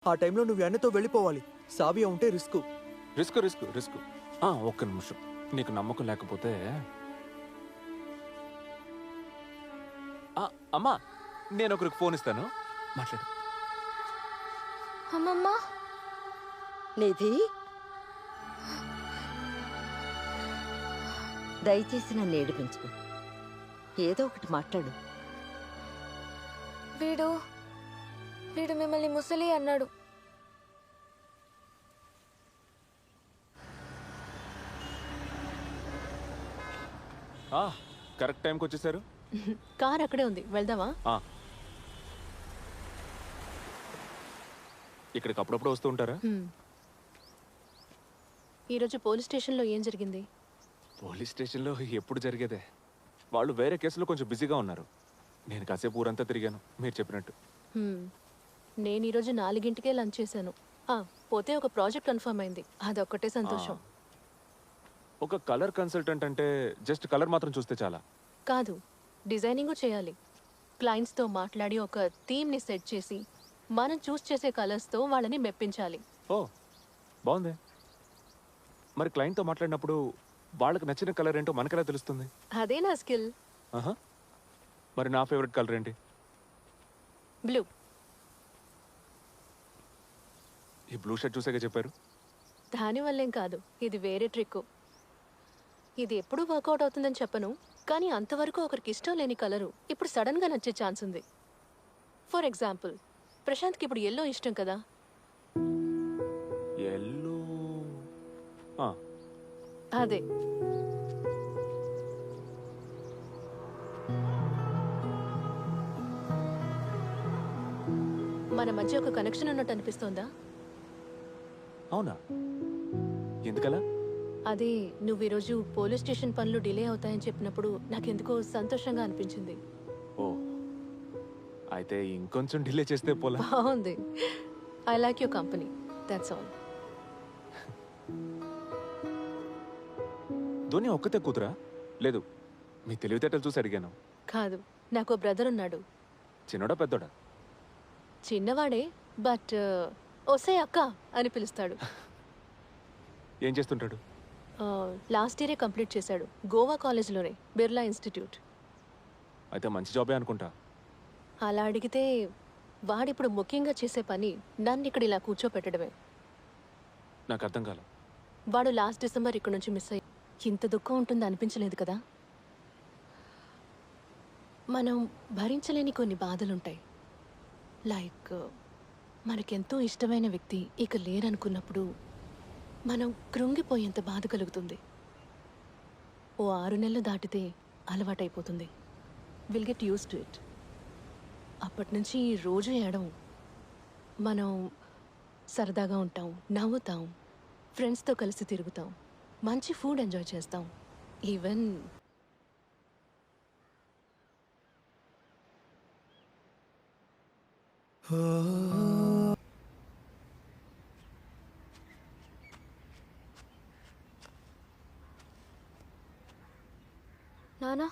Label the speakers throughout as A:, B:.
A: ఆ టైంలో నువ్వు అన్నతో వెళ్ళిపోవాలి. సావియా ఉంటే రిస్క్.
B: రిస్క్ రిస్క్ రిస్క్ ఒక్క నిమిషం. నీకు నమ్మకం లేకపోతే అమ్మా, నేను ఒకరికి ఫోన్ ఇస్తాను, మాట్లాడు.
C: అమ్మమ్మా,
D: నిధి, దయచేసి నన్ను ఏడిపించుకో. ఏదో ఒకటి మాట్లాడు.
C: వీడు మిమ్మల్ని ముసలి అన్నాడు.
B: కరెక్ట్ టైంకి వచ్చేసారు.
E: కార్ అక్కడే ఉంది, వెళ్దామా?
B: ఇక్కడికి అప్పుడప్పుడు వస్తూ ఉంటారా?
E: ఈరోజు పోలీస్ స్టేషన్లో ఏం జరిగింది?
B: పోలీస్ స్టేషన్లో ఎప్పుడు జరిగేదే. వాళ్ళు వేరే కేసులో కొంచెం బిజీగా ఉన్నారు. నేను కాసేపు ఊరంతా తిరిగాను, మీరు చెప్పినట్టు.
E: నేను ఈరోజు 4ంటికే లంచ్ చేశాను. పోతే ఒక ప్రాజెక్ట్ కన్ఫర్మ్ అయింది, అదొక్కటే సంతోషం.
B: ఒక కలర్ కన్సల్టెంట్ అంటే జస్ట్ కలర్ మాత్రం చూస్తే చాలా
E: కాదు, డిజైనింగ్ చేయాలి. క్లయింట్స్తో మాట్లాడి ఒక థీమ్ని సెట్ చేసి మనం చూస్ చేసే కలర్స్తో వాళ్ళని మెప్పించాలి.
B: ఓ బాగుంది. మరి క్లయింట్తో మాట్లాడినప్పుడు వాళ్ళకి నచ్చిన కలర్ ఏంటో మనకెలా తెలుస్తుంది?
E: అదే నా స్కిల్.
B: మరి నా ఫేవరెట్ కలర్ ఏంటి?
E: బ్లూ.
B: ఈ బ్లూ షర్ట్ చూసాక చెప్పారు.
E: దానివల్లేం కాదు, ఇది వేరే ట్రిక్. ఇది ఎప్పుడు వర్కౌట్ అవుతుందని చెప్పను, కానీ అంతవరకు ఒకరికి ఇష్టం లేని కలరు ఇప్పుడు సడన్గా నచ్చే ఛాన్స్ ఉంది. ఫర్ ఎగ్జాంపుల్, ప్రశాంత్కి ఇప్పుడు ఎల్లో ఇష్టం కదా.
B: ఎల్లో?
E: అదే. మన మధ్య ఒక కనెక్షన్ ఉన్నట్టు అనిపిస్తోందా?
B: అవునా? ఎందుకలా?
E: అదే, నువ్వు ఈరోజు పోలీస్ స్టేషన్ పనులు డిలే అవుతాయని చెప్పినప్పుడు నాకెందుకో సంతోషంగా అనిపించింది.
B: ఓ, అయితే ఇంకొంచెం డిలే చేస్తే పోలా.
E: బాగుంది. I like your company, that's all.
B: Dhoni ఒక్కతే కూతురా? లేదు, మీ తెలివితేటలు చూసి అడిగాను.
E: కాదు, నాకు బ్రదర్ ఉన్నాడు.
B: చిన్నోడా పెద్దోడా?
E: చిన్నవాడే, బట్ ఒసే అక్క అని పిలుస్తాడు.
B: ఏం చేస్తుంటాడు?
E: లాస్ట్ ఇయరే కంప్లీట్ చేశాడు, గోవా కాలేజ్లోనే, బిర్లా ఇన్స్టిట్యూట్.
B: అయితే మంచి జాబే అనుకుంటా.
E: అలా అడిగితే వాడిప్పుడు ముఖ్యంగా చేసే పని నన్ను ఇక్కడ ఇలా కూర్చోపెట్టడమే.
B: నాకు అర్థం కాల.
E: వాడు లాస్ట్ డిసెంబర్ ఇక్కడ నుంచి మిస్ అయ్యి. ఇంత దుఃఖం ఉంటుంది అనిపించలేదు కదా? మనం భరించలేని కొన్ని బాధలుంటాయి. లైక్, మనకెంతో ఇష్టమైన వ్యక్తి ఇక లేరనుకున్నప్పుడు మనం కృంగిపోయేంత బాధ కలుగుతుంది. ఓ 6 నెలలు దాటితే అలవాటైపోతుంది. Will get used to it. అప్పటి నుంచి రోజు ఏడం. మనం సరదాగా ఉంటాం, నవ్వుతాం, ఫ్రెండ్స్తో కలిసి తిరుగుతాం, మంచి ఫుడ్ ఎంజాయ్ చేస్తాం. ఈవెన్
C: నానా,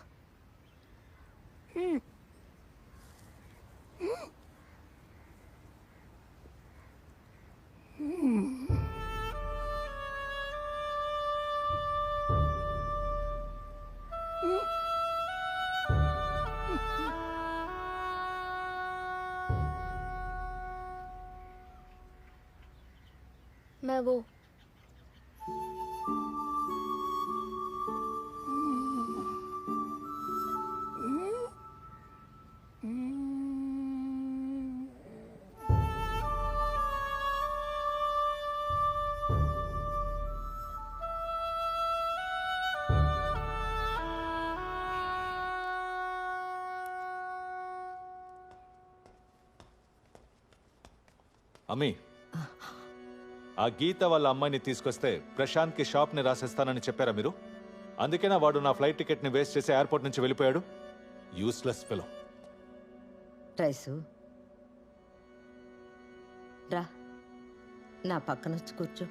C: मैं वो
F: అమ్మీ, ఆ గీత వాళ్ళ అమ్మాయిని తీసుకొస్తే ప్రశాంత్కి షాప్ని రాసేస్తానని చెప్పారా మీరు? అందుకేనా వాడు నా ఫ్లైట్ టికెట్ని వేస్ట్ చేసి ఎయిర్పోర్ట్ నుంచి వెళ్ళిపోయాడు? Useless fellow.
D: రైసు, రా, నా పక్కన వచ్చి కూర్చో.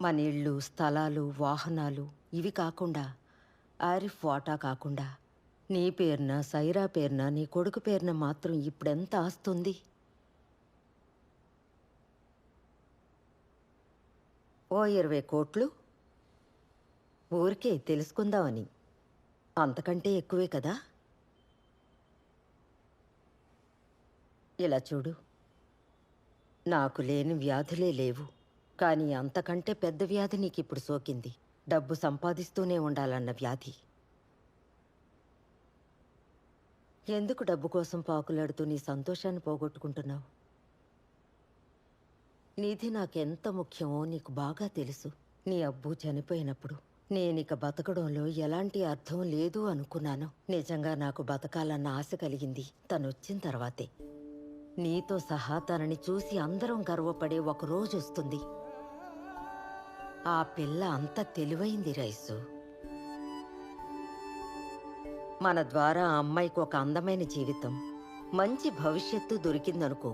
D: మన ఇళ్ళు, స్థలాలు, వాహనాలు ఇవి కాకుండా ఆరిఫ్ వాటా కాకుండా నీ పేరున సైరా పేరున నీ కొడుకు పేరున మాత్రం ఇప్పుడెంత ఆస్తుంది? ఓ 20 కోట్లు ఊరికే తెలుసుకుందామని. అంతకంటే ఎక్కువే కదా? ఇలా చూడు, నాకు లేని వ్యాధులే లేవు, కానీ అంతకంటే పెద్ద వ్యాధి నీకిప్పుడు సోకింది. డబ్బు సంపాదిస్తూనే ఉండాలన్న వ్యాధి. ఎందుకు డబ్బు కోసం పాకులాడుతూ నీ సంతోషాన్ని పోగొట్టుకుంటున్నావు? నిధి నాకెంత ముఖ్యమో నీకు బాగా తెలుసు. నీ అబ్బు చనిపోయినప్పుడు నేనిక బతకడంలో ఎలాంటి అర్థం లేదు అనుకున్నాను. నిజంగా నాకు బతకాలన్న ఆశ కలిగింది తనొచ్చిన తర్వాతే. నీతో సహా తనని చూసి అందరం గర్వపడే ఒక రోజు వస్తుంది. ఆ పిల్ల అంత తెలివైంది రైసు. మన ద్వారా ఆ అమ్మాయికి ఒక అందమైన జీవితం, మంచి భవిష్యత్తు దొరికిందనుకో.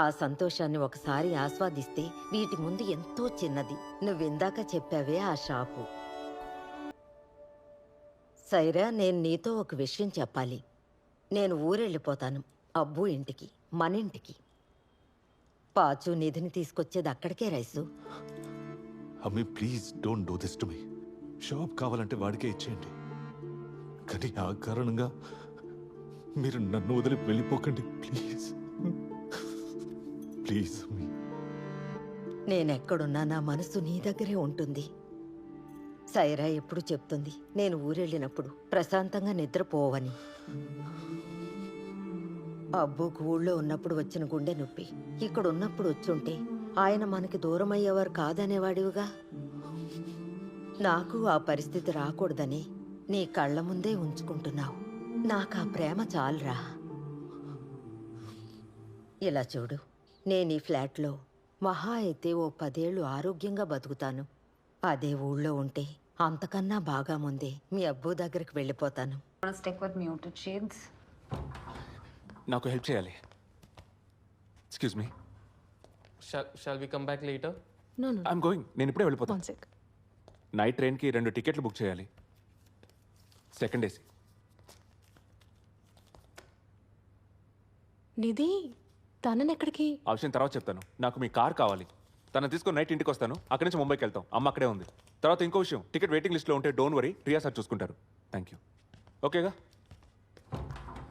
D: ఆ సంతోషాన్ని ఒకసారి ఆస్వాదిస్తే వీటి ముందు ఎంతో చిన్నది. నువ్విందాక చెప్పావే ఆ షాపు. సైరా, నేను నీతో ఒక విషయం చెప్పాలి. నేను ఊరెళ్ళిపోతాను, అబ్బు ఇంటికి, మన ఇంటికి. పాచు నిధిని తీసుకొచ్చేది అక్కడికే రైసు.
F: అమ్మి please don't do this to me. Shop కావాలంటే వాడికే ఇచ్చేయండి, కానీ ఆ కారణంగా మీరు నన్ను వదిలి వెళ్ళిపోకండి ప్లీజ్. ప్లీజ్ అమ్మి.
D: నేనెక్కడున్నా నా మనసు నీ దగ్గరే ఉంటుంది. సైరా ఎప్పుడు చెప్తుంది నేను ఊరెళ్ళినప్పుడు ప్రశాంతంగా నిద్రపోవని. అబ్బుకు ఊళ్ళో ఉన్నప్పుడు వచ్చిన గుండె నొప్పి ఇక్కడున్నప్పుడు వచ్చుంటే ఆయన మనకి దూరం అయ్యేవారు కాదనేవాడివిగా. నాకు ఆ పరిస్థితి రాకూడదని నీ కళ్ళ ముందే ఉంచుకుంటున్నావు. నాకు ఆ ప్రేమ చాలురా. ఇలా చూడు, నేను ఈ ఫ్లాట్లో మహా అయితే ఓ 10 ఏళ్ళు ఆరోగ్యంగా బతుకుతాను. అదే ఊళ్ళో ఉంటే అంతకన్నా బాగా ముందే మీ అబ్బు దగ్గరికి వెళ్ళిపోతాను.
G: Wanna stick with muted shades?
B: నాకు హెల్ప్ చేయాలి. Excuse me.
H: Shall we come back later?
E: No no,
B: I'm going. నేను ఇప్పుడే వెళ్ళిపోతాను.
E: 1 sec.
B: నైట్ ట్రైన్కి 2 టికెట్లు బుక్ చేయాలి, సెకండ్ ఏసీ.
E: నిధి తననెక్కడికి?
B: ఆ విషయం తర్వాత చెప్తాను. నాకు మీ కార్ కావాలి. తను తీసుకొని నైట్ ఇంటికి వస్తాను. అక్కడి నుంచి ముంబైకి వెళ్తాం. అమ్మ అక్కడే ఉంది. తర్వాత ఇంకో విషయం, టికెట్ వెయిటింగ్ లిస్ట్లో ఉంటే డోంట్ వరీ, ప్రియా సార్ చూసుకుంటారు. Thank you. ఓకేగా?